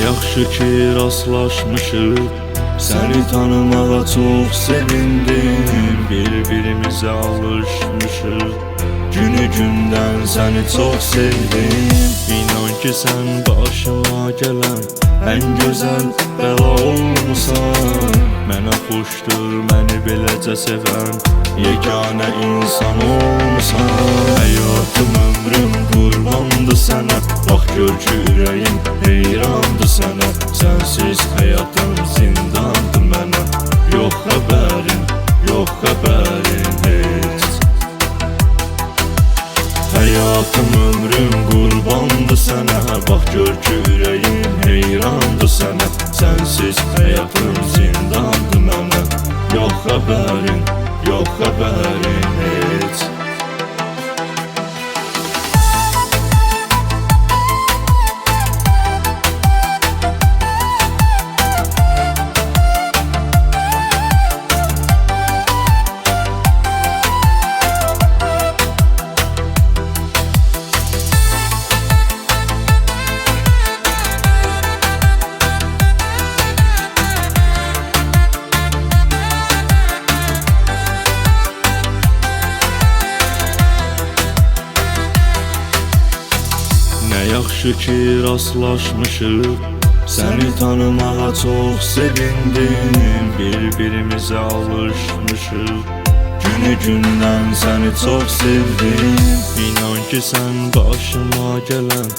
yaxşı ki rastlaşmışıq, səni tanımağa çox sevindim. Bir-birimizə alışmışıq, günü gündən səni çox sevdim. İnan ki sən başıma gələn ən gözəl bəla olmusan. Mənə xoşdur məni beləcə sevən yeganə insan olmusan. Həyatım, ömrüm qurbandır sənə, bax gör ki ürəyim heyrandır sənə. Sənsiz həyatım zindandır mənə, yox xəbərin, yox xəbərin heç. Həyatım, ömrüm qurbandır sənə, bax gör ki ürəyim heyrandır sənə. Sənsiz həyatım zindandır mənə, yox xəbərin, yox xəbərin heç. Nə yaxşı ki rastlaşmışıq, səni tanımağa çox sevindim. Bir-birimizə alışmışıq, günü gündən səni çox sevdim. İnan ki sən başıma gələn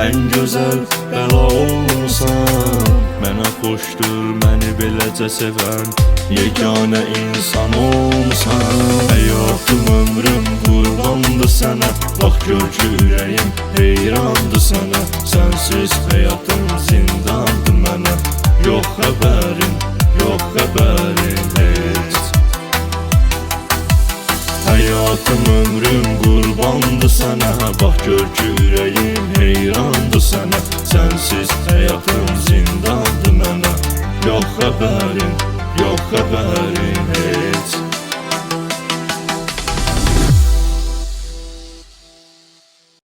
ən gözəl bəla olmusan. Mənə xoşdur məni beləcə sevən yeganə insan olmusan. Həyatım, ömrüm qurbandır sənə, bax gör ki ürəyim heyrandır sənə. Sənsiz həyatım zindandır mənə, yox xəbərin, yox xəbərin heç. Həyatım, ömrüm qurbandır sənə, bax gör ki ürəyim heyrandır sənə. Sənsiz həyatım zindandır mənə, yox xəbərin, yox xəbərin heç.